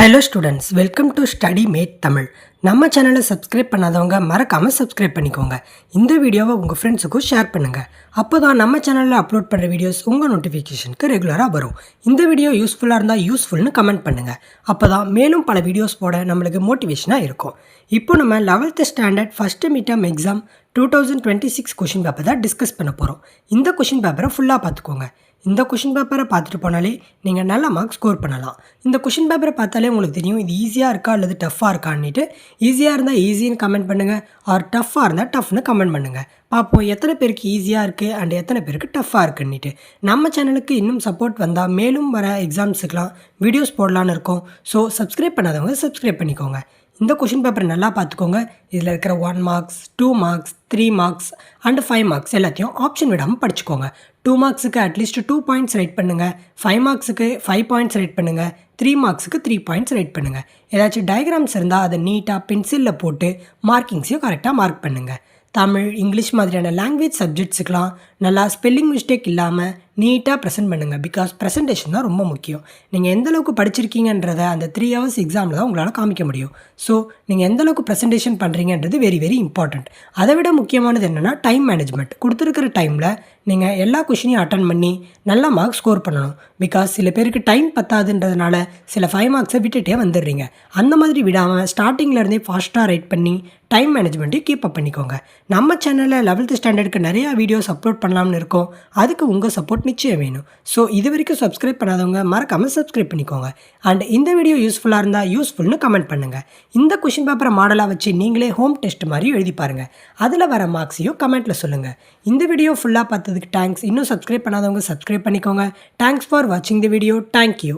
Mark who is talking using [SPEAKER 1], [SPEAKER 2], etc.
[SPEAKER 1] Hello students, welcome to study mate Tamil. நம்ம சேனலை subscribe பண்ணாதவங்க மறக்காமல் சப்ஸ்கிரைப் பண்ணிக்கோங்க. இந்த வீடியோவை உங்கள் ஃப்ரெண்ட்ஸுக்கும் ஷேர் பண்ணுங்கள். அப்போ தான் நம்ம சேனலில் அப்லோட் பண்ணுற வீடியோஸ் உங்கள் நோட்டிஃபிகேஷனுக்கு ரெகுலராக வரும். இந்த வீடியோ யூஸ்ஃபுல்லாக இருந்தால் யூஸ்ஃபுல்னு கமெண்ட் பண்ணுங்கள். அப்போ தான் மேலும் பல வீடியோஸ் போட நம்மளுக்கு மோட்டிவேஷனாக இருக்கும். இப்போ நம்ம 11th standard first midterm exam 2026 question paper தான் டிஸ்கஸ் பண்ண போகிறோம். இந்த கொஷின் பேப்பரை ஃபுல்லாக பார்த்துக்கோங்க. இந்த கொஷின் பேப்பரை பார்த்துட்டு போனாலே நீங்கள் நல்ல மார்க் ஸ்கோர் பண்ணலாம். இந்த கொஷின் பேப்பரை பார்த்தாலே உங்களுக்கு தெரியும் இது ஈஸியாக இருக்கா அல்லது டஃப்பாக இருக்கான்னுட்டு. ஈஸியாக இருந்தால் ஈஸின்னு கமெண்ட் பண்ணுங்கள், ஆர் டஃப்பாக இருந்தால் டஃப்னு கமெண்ட் பண்ணுங்கள். பார்ப்போம் எத்தனை பேருக்கு ஈஸியாக இருக்குது அண்ட் எத்தனை பேருக்கு டஃப்பாக இருக்குன்னுட்டு. நம்ம சேனலுக்கு இன்னும் சப்போர்ட் வந்தால் மேலும் வர எக்ஸாம்ஸுக்கெலாம் வீடியோஸ் போடலான்னு இருக்கோம். ஸோ சப்ஸ்கிரைப் பண்ணாதவங்க சப்ஸ்கிரைப் பண்ணிக்கோங்க. இந்த கொஷின் பேப்பரை நல்லா பார்த்துக்கோங்க. இதில் இருக்கிற 1 marks 2 marks 3 marks and 5 marks எல்லாத்தையும் ஆப்ஷன் விடாமல் படிச்சுக்கோங்க. 2 மார்க்ஸுக்கு அட்லீஸ்ட் 2 பாயிண்ட்ஸ் ரைட் பண்ணுங்கள். 5 மார்க்ஸுக்கு 5 பாயிண்ட்ஸ் ரைட் பண்ணுங்கள். 3 மார்க்ஸுக்கு 3 பாயிண்ட்ஸ் ரைட் பண்ணுங்கள். ஏதாச்சும் டயக்ராம்ஸ் இருந்தால் அதை நீட்டாக பென்சிலில் போட்டு மார்க்கிங்ஸையும் கரெக்டாக மார்க் பண்ணுங்கள். தமிழ், இங்கிலீஷ் மாதிரியான லாங்குவேஜ் சப்ஜெக்ட்ஸுக்கெலாம் நல்லா ஸ்பெல்லிங் மிஸ்டேக் இல்லாமல் நீட்டாக ப்ரெசென்ட் பண்ணுங்கள். பிகாஸ் ப்ரெசன்டேஷன் தான் ரொம்ப முக்கியம். நீங்கள் எந்தளவுக்கு படிச்சிருக்கீங்கன்றதை அந்த 3 hours எக்ஸாமில் தான் உங்களால் காமிக்க முடியும். ஸோ நீங்கள் எந்தளவுக்கு ப்ரெசன்டேஷன் பண்ணுறீங்கன்றது வெரி வெரி இம்பார்ட்டண்ட். அதை விட முக்கியமானது என்னென்னா டைம் மேனேஜ்மெண்ட். கொடுத்துருக்கிற டைமில் நீங்கள் எல்லா கொஷினையும் அட்டன் பண்ணி நல்ல மார்க் ஸ்கோர் பண்ணணும். பிகாஸ் சில பேருக்கு டைம் பத்தாதுன்றதுனால சில 5 மார்க்ஸை விட்டுட்டே வந்துடுறீங்க. அந்த மாதிரி விடாமல் ஸ்டார்டிங்லேருந்தே ஃபாஸ்ட்டாக ரைட் பண்ணி டைம் மேனேஜ்மெண்ட்டையும் கீப் அப் பண்ணிக்கோங்க. நம்ம சேனலில் 11th ஸ்டாண்டர்டுக்கு நிறையா வீடியோஸ் அப்லோட் பண்ணலாம்னு இருக்கோம். அதுக்கு உங்கள் சப்போர்ட் நிச்சயம் வேணும். ஸோ இது வரைக்கும் சப்ஸ்கிரைப் பண்ணாதவங்க மறக்காமல் சப்ஸ்கிரைப் பண்ணிக்கோங்க. அண்ட் இந்த வீடியோ யூஸ்ஃபுல்லாக இருந்தால் யூஸ்ஃபுல்னு கமெண்ட் பண்ணுங்கள். இந்த கொஷின் பேப்பரை மாடலாக வச்சு நீங்களே ஹோம் டெஸ்ட் மாதிரி எழுதி பாருங்கள். அதில் வர மார்க்ஸையும் கமெண்ட்டில் சொல்லுங்கள். இந்த வீடியோ ஃபுல்லாக பார்த்ததுக்கு தேங்க்ஸ். இன்னும் சப்ஸ்கிரைப் பண்ணாதவங்க சப்ஸ்கிரைப் பண்ணிக்கோங்க. தேங்க்ஸ் ஃபார் வாட்சிங் தி வீடியோ. தேங்க்யூ.